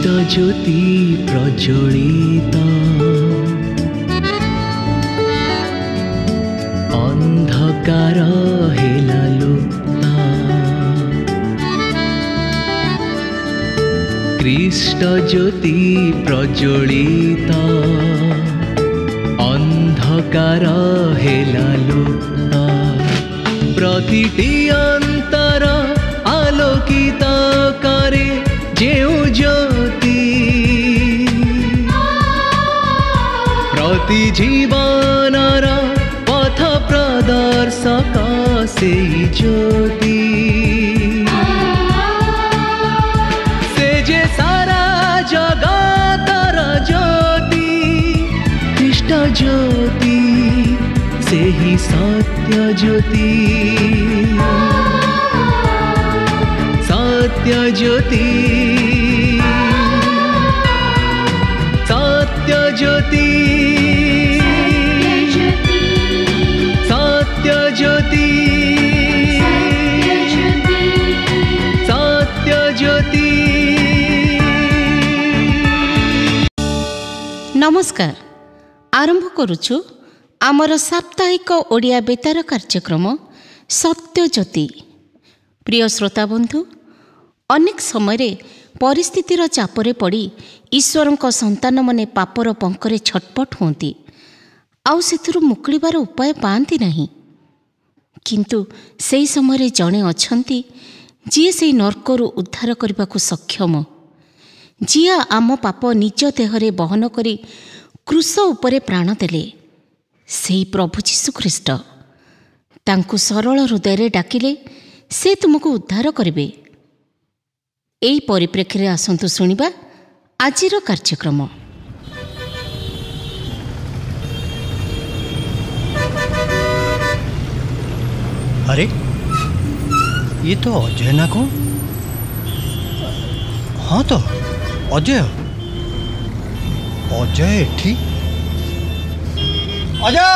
ख्रीष्ट ज्योति प्रज्वलित अंधकार हेला लुप्त ख्रीष्ट ज्योति प्रज्वलित अंधकार हेला लुप्त प्रतिटी अंतर आलोकित करे जेउ ज्योति प्रति जीवनर पथ प्रदर्शक से ज्योति से जे सारा जगतर ज्योति ख्रीष्ट ज्योति से ही सत्य ज्योति सत्य ज्योति सत्य ज्योति सत्य ज्योति सत्य ज्योति। नमस्कार, आरंभ करुछु आमर साप्ताहिक ओडिया बेतार कार्यक्रम सत्य ज्योति। प्रिय श्रोता बंधु, अनेक समय परिस्थितिर चापरे पड़ी ईश्वरंक संतान माने पापर पंकरे छटपट होती आउ सेथुरु मुक्लिबार उपाय पाती नहीं। किंतु सेई समय जड़े अछंती जी से नर्करु उद्धार करने को सक्षम, जी आम पाप निज देहरे बहन करी क्रूस उपरे प्राण देले, सेई प्रभु जीशु ख्रीष्ट। तांकु सरल हृदय डाकिले से तुमको उद्धार करिवे। एई परिप्रेक्षी रे आसंतु सुनिबा आजिर कार्यक्रम। अरे ये तो अजय ना कौन? हाँ तो अजय अजय एठी अजय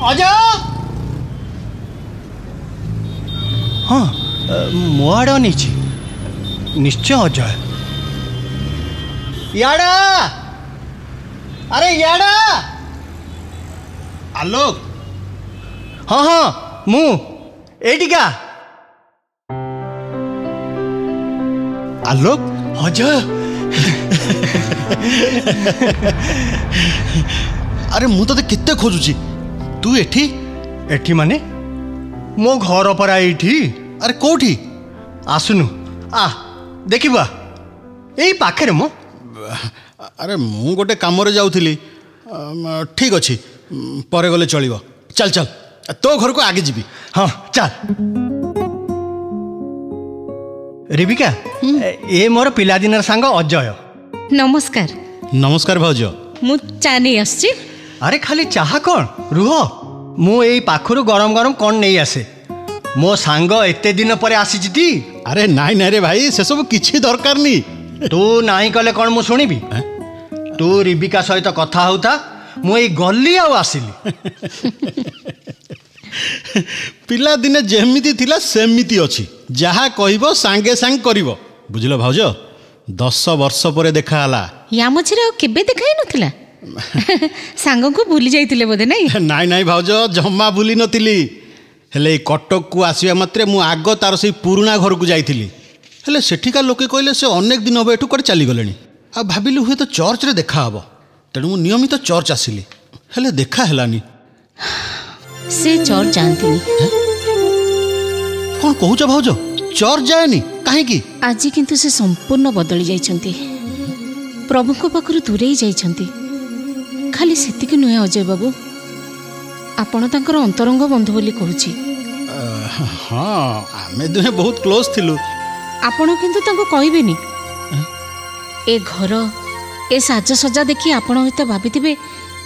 अजय हाँ मो आड़ अनिछि निश्चय अजय। याडा अरे याडा आलोक हाँ हाँ मु एटिका आलोक अजय अरे मु तो केते खोजुची तू एठी एठी माने मो घर पर एठी। अरे कोठी आसुनु आ देखिबा एई पाखरे मो। अरे मु गोटे काम रे जाउथली। ठीक अछि परे गले चलिबो। चल चल तो घर को आगे जीबी। हाँ चल। रेबिका ए मोर पिलादिनर सांग अजय। नमस्कार। नमस्कार भाउज। मु चा नहीं आछि। अरे खाली चाहा कौन रुह मु एई पाखरु गरम गरम कौन नहीं आसे। मो सांग एते दिन पर आसी टी। अरे नाई नाई रे भाई से सब किछि दरकार नी। तू नाही कले कौन मु सुनिबी। तू रिबिका सहित कथा होता मु एई गल्ली आ आसिली। पिला दिने जेमिति थिला सेमिति अछि। जहा कहिबो सांगे सांग करिवो। बुझिलो भाउज 10 वर्ष पर देखा हला। या मझिरे केबे देखाई नथिला। सांग को भूली जाइतिले बोधे नहीं। नाई नाई भाउज जम्मा भूली नथिली। हेले कटक को आसिया मात्रे मु आग तार से पुराना घर को जाइथिली। हेले सेठिका लोके कहले से अनेक दिन अब एठू कर चली गलेनी। आ भाबिलु हुए तो चर्च रे देखा हबो तेणु मु नियमित चर्च आसिली। हेले देखा हेलानी। से चर्च जानती कौन कहूच भाउज चर्च जाएनी काहे की? आज किंतु से संपूर्ण बदली जाइछंती। प्रभु को पाखरु दूरे जाइछंती। खाली सेतिक नुहे अजय बाबू आपण तांकर अंतरंग बंधु बोली कहूची। हाँ आमे दुहे बहुत क्लोज थिलु। आपण किंतु तांको कहबेनी। ए घर ए साजसज्जा देखी आपण होते भाबिथिबे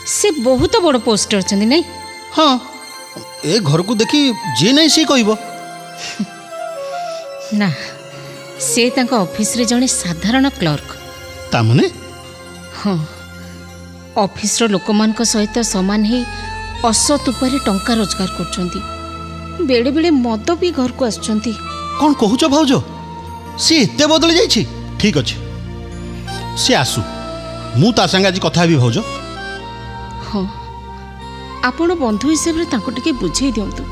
से बहुत बड़ पोस्ट अछंती नहीं। हाँ ए घर को देखी जे नहीं से कहबो ना से तांको ऑफिस रे जने साधारण क्लर्क। ता माने? हाँ ऑफिस रो लोकमान को सहित समान ही असत उपरे टंका रोजगार करछंती। बेले बेले मद भी घर को आछंती। कौन कहूच भाउज सी एते बदली जाइछि? ठीक अछि सी आसू मु ता संगे आज कथा भी भाउज। हाँ आपण बंधु हिसाब से ताको टिके बुझे दियंतु।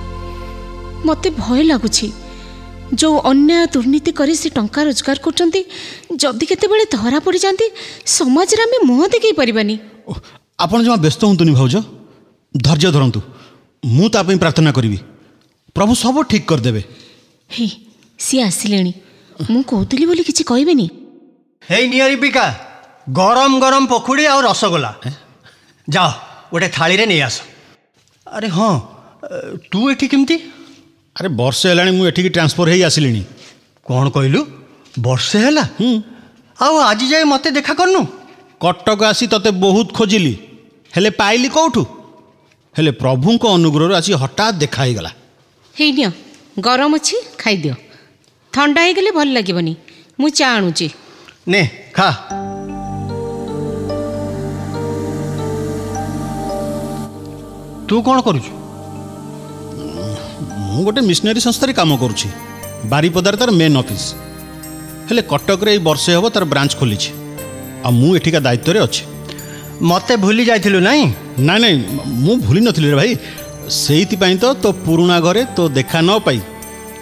मते भय लागुछि जो अन्याय दुर्नीति करी से टंका रोजगार करचंती जदि केते बेले धरा पड़ी जांती समाज रे हम मुंह देखै परिबानी। आपण जमा व्यस्त हुंतुनी भाउज, धैर्य धरंतु। मु ता पई प्रार्थना करिवि, प्रभु सब ठीक कर देबे। हे सी आसिलेनी, मु कहतुली बोली किछि कहबेनी। हे नियरिबिका, गरम गरम पकुड़ी और रसगोला जाओ गोटे थाली रे नहीं आस। अरे हाँ तू एठी केमती? अरे वर्षे हेलाणी मु एठी की ट्रांसफर हेई आसिलिनी। कौन कहलु वर्षे हैला? आउ आज जाए मते देखा करनु? कटक आसी तते बहुत खोजिली हेले पाइली कोठू? हेले प्रभुंको अनुग्रह आसी हठात देखा ही गला। हे नियो गरम अछि खाइ दियो, ठंडा हे गेले भल लागिबनी। मु चा आणुची ने खा। तू कौन करूछु? मु गोटे मिशनरी संस्था काम करुछि, बारीपदार तार मेन ऑफिस। हेले कटक रे वर्षे हबो तार ब्रांच खोली छी आ मु एठिका दायित्व रे अछि। मते भूली जाइथिलु नहीं? नाई नाई मु भूली नथिली रे भाई, सेइति पई तो पुराना घरे तो देखा न पाई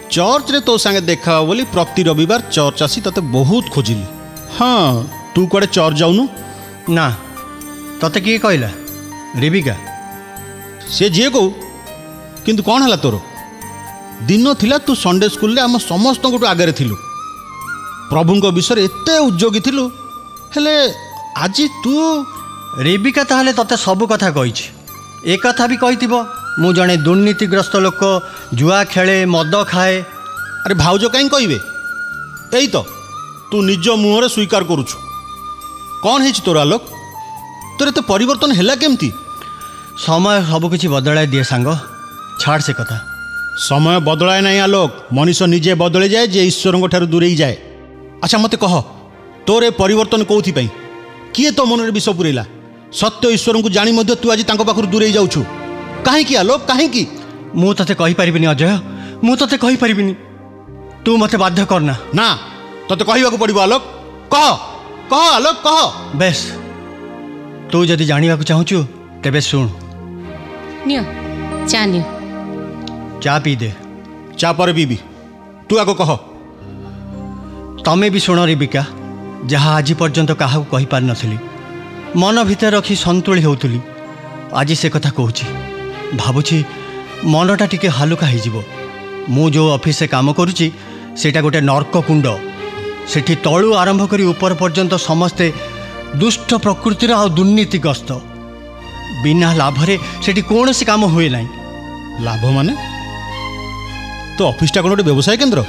चर्च रे तो संगे देखा बोली प्रति रविवार चर्च आसी तते बहुत खोजिली। हाँ तू कुआडे चर्च जाउनु? ना तते किए कहला? रेबिका से जे को किंतु कौन हला तोर? दिन थिला तू संडे स्कूल रे हम समस्त को आगे थिलु, प्रभुंको विषय एते उद्योगी थिलु, हेले आज तू? रेबिका ताहले तते सब कथा कहिछि। ए कथा भी कहिथिबो मु जणे दुर्नीतिग्रस्त लोक, जुआ खेले, मद खाए। अरे भाउज कहीं कहबे? एई तो तू निज मुहरे स्वीकार करुछु। कौन है तोर आलोक? तोर एते परिवर्तन हैला केमती? समय सब किछि बदलाय दिए सांग, छाड़ से कथा। समय बदलाए नहीं आलोक, मनीष निजे बदले जाए जे ईश्वर ठारू दूरे जाए। अच्छा मते कह तोर ए परिवर्तन कौथि पई? किए तो मन विष पुरेला? सत्य ईश्वर को जानी मध्य तू आज तांको पाखरु दूरे जाउछु काहेकि आलोक? काहेकि? मु तते कहि परिबिनी अजय, मु तते कहि परिबिनी, तू मते बाध्य करना। ना तते कहिबाकू पड़िबो आलोक। कह कह आलोक कह। बेस तू जदि जानिबाकू चाहुछु तेबे सुन। नियो चा नियो। चा पी दे। चा पर पीबी, तू आगो कह। तमे भी शुण रेबिका, जहाँ आज पर्यंत क्या कही पार नथिली, मन भितर रखी संतुली होउतुली, आज से कथा कहूची। भाबुची मनटा टिके हालुका हो। मु जो ऑफिस काम करुची सेटा गोटे नर्क कुंड। सेठी तलु आरंभ करी ऊपर पर्यंत समस्ते दुष्ट प्रकृतिर आ दुर्नीतिग्रस्त। बिना लाभरे सेठी कौनसी काम हुए ना। लाभ माने? तो ऑफिसटा कौन गोटे व्यवसाय केंद्र?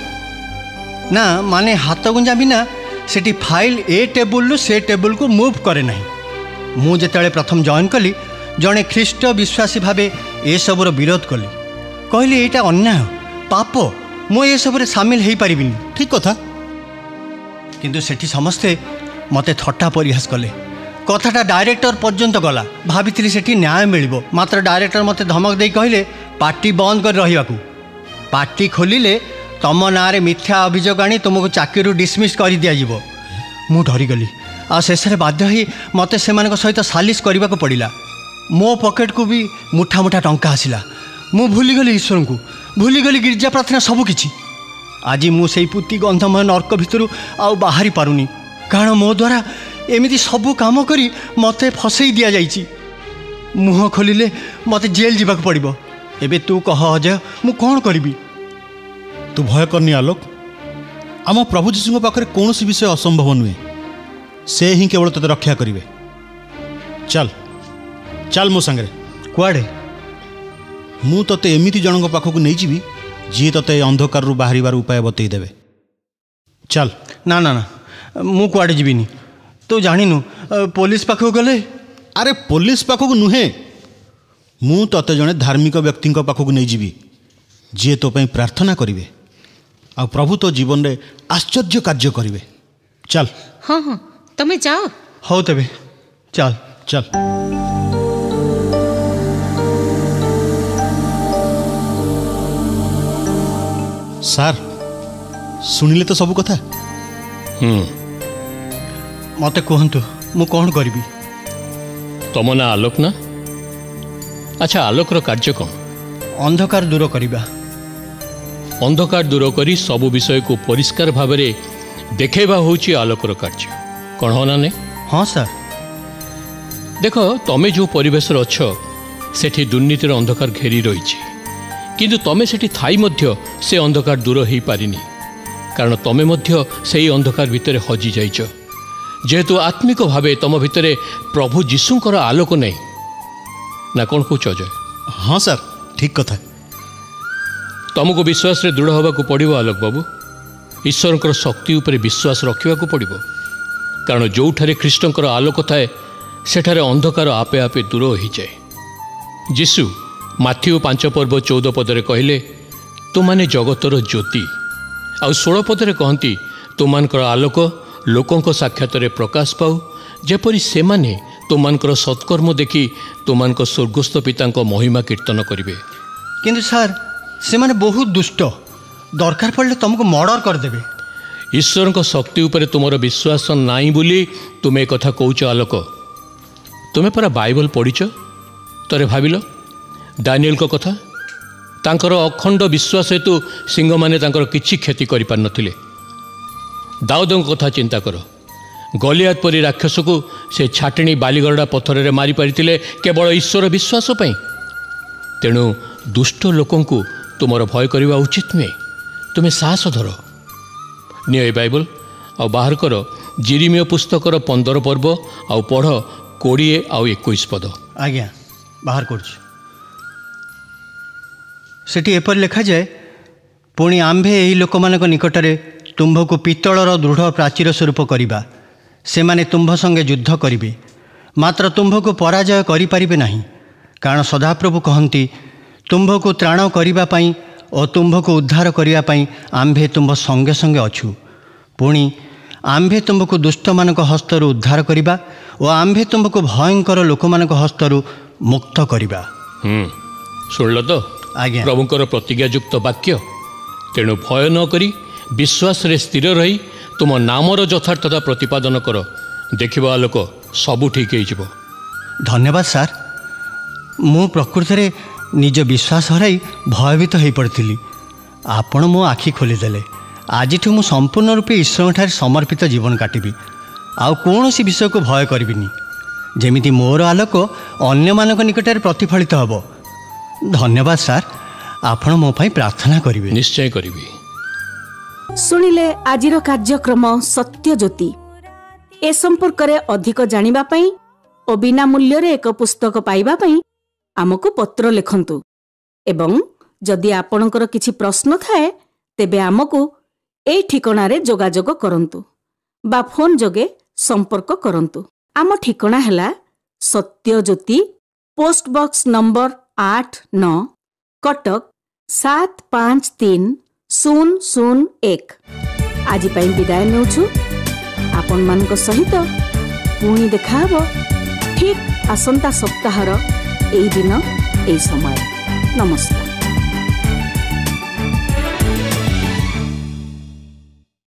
ना माने हाथ गुंजा बिना सेठी फाइल ए टेबुल से टेबुल को मूव करे नहीं। मु जेतेबेले प्रथम जॉइन कली जड़े ख्रीष्ट विश्वासी भावे ए सबुर विरोध कली, कहली एटा अन्याय पाप, मु ए सबुरे सामिल हो पारिबिनी। ठीक कथा, किंतु सेठी समस्ते मते थट्टा परिहास कले। कथाटा डायरेक्टर पर्यंत गला, भाभी सेठी न्याय मिलिबो, मात्र डायरेक्टर मते धमक दे कहले पार्टी बंद कर रहिबाकू। पार्टी खोलिले तम ना रे मिथ्या अभियोग आनी तुमको चाकरी डिसमिस कर दिया जिवो। मु डरीगली आ शेष बाध्य ही मते सेमानक सहित सालिश करने को पड़ा। मो पॉकेट को भी मुठा मुठा टंका आसिला। मु भूलीगली ईश्वर को, भूलीगली गिरजा प्रार्थना सबकि। आज मुझे पुति गंधमय नर्क भितर आउ बाहरी पारुनी, कारण मो द्वारा एमिति सबू काम करी मते फसई दिया जाइछि। मुह खोलिले मते जेल जीवाक पड़िबो। एबे तू कह अजय मु कौन करिबी? तू भय करनी आलोक, आम प्रभु जीशु पाखे कौन विषय असंभव नुहे, से ही केवल तेज रक्षा करेंगे। चल चल मो सांगे। कुआडे? मु तते एमिति जनक पाखक नहीं जीवी जी तते अंधकार रु बाहर उपाय बतई देवे। चल। ना ना ना मु कुआडे जीविनी, तू जानिनु पुलिस पाखक गले। अरे पुलिस पाखक नुहे, मु तते जने धार्मिक व्यक्ति पाखक नहीं जीवी जी तो पई प्रार्थना करिवे आ प्रभु तो जीवन रे आश्चर्य कार्य करिवे। चल। हाँ हाँ तमे जाओ। हो तबे चल चल। सार सुनिले तो सब कथा? मते कहतु मु कौन करी। तम ना आलोक ना? अच्छा, आलोकर कार्य कौन? अंधकार दूर करवा। अंधकार दूर करी सबु विषय को परिष्कार भाव में देखा होची आलोकर कार्य कौन हो ना? नहीं हाँ सर। देख, तमें जो परिवेश अच्छ सेठी दुर्नीतिर अंधकार घेरी रही, किंतु तमें सेठी थाई मध्य से अंधकार दूर हो पारिनी, कारण तमें मध्य से अंधकार भितर हजि जाइछ। जेहेतु आत्मिक भाव तुम भितर प्रभु जीशुंकर आलोक नहीं ना, कौन कौच अजय? हाँ सर, ठीक कथा। तुमको विश्वास रे दृढ़ होगा पड़ो आलोक बाबू। ईश्वर शक्ति उपर विश्वास रखा पड़ो, कारण जो ख्रीष्टर आलोक थाए सेठारे अंधकार आपे आपे दूर हो जाए। जीशु माथ्यू 5:14 पदरे कहले, तुमाने जगतर ज्योति। आ 16 पदरे कहती, तुमानकर आलोक लोकों साक्षात प्रकाश पाऊ, जेपरी से माने तुमानकर सत्कर्म देखी तुमानकर स्वर्गस्थ पिता महिमा कीर्तन करिवे। किंतु सर से माने बहुत दुष्ट, दरकार पड़े तुमको मर्डर करदेवे। ईश्वर को शक्ति उपर तुमर विश्वास नाई बोली तुम एक कथा कौच आलोक। तुम्हें परा बाइबल पढ़ीच? तरे भाविल दानिएल को कथा, तांकर अखंड विश्वास हेतु सिंह माने तांकर किछि क्षति करि पार नथिले। दाऊद कथा चिंता कर, गलियात परी राक्षस को से छाटिणी बालीगरड़ा पत्थर रे मारी पारिथिले केवल ईश्वर विश्वास पई। तेणु दुष्ट लोकों को तुमर भय करवा उचित नुहे। तुम्हें साहस धर। निय बाइबल आ बाहर कर जिरिमिय पुस्तकर 15 पर्व आ पढ़ 20 आ 21 पद। आज्ञा बाहर कर। सेठी एपर लिखा जाए, पुणी आम्भे यही लोक मान निकटरे तुम्भ को पितलर दृढ़ प्राचीर स्वरूप करिबा। से माने तुम्भ संगे युद्ध करिवे, मात्र तुम्भ को पराजय करि पारिबे नाही, कारण सदाप्रभु कहती, तुम्भ को त्राण करिबा पई और तुम्भ को उद्धार करिबा पई आम्भे तुम्भ संगे संगे अछु। पुणी आम्भे तुम्भ को दुष्ट मानक हस्तरु उद्धार करिबा और आम्भे तुम्भ को भयंकर लोक मानक हस्तरु मुक्त करिबा। सुनल तो आज्ञा प्रभुंकर प्रतिज्ञायुक्त वाक्य। तेणु भय न करी विश्वास रे स्थिर रही तुम नामर यथार्थता प्रतिपादन कर। देखिबा आलोक सबू ठीक हो। धन्यवाद सर। मु प्रकृति रे निज विश्वास हराई भयभीत हो पड़ी। आपण मो आखि खोलीदेले। आज मु संपूर्ण रूपे ईश्वर ठारे समर्पित जीवन काटिबी। आउ कौन सी विषय को भय करिबिनी। जेमिति मोर आलोक अन्य मानक निकट प्रतिफलित हबो। धन्यवाद सर। आपण मो पई प्रार्थना करिवे। निश्चय करिवी। सुनिले आजिर कार्यक्रम सत्य ज्योति। ए संपर्क रे अधिक जानिबा पई ओ बिना मूल्य रे एक पुस्तक पाइबा पई आमको पत्र लिखंतु। एवं जदि आपणकर किछि प्रश्न थाए तेबे आमको ए ठिकाना रे जोगाजोग करंतु बा फोन जोगे संपर्क करंतु। आम ठिकाना हैला सत्य ज्योति, पोस्ट बॉक्स नंबर 8-9, कटक 753001। आज पई विदाय नेउछु। आपण मानक सहित पुणी देखा हबो ठीक आसंता सप्ताहर एई दिन एई समय। नमस्कार।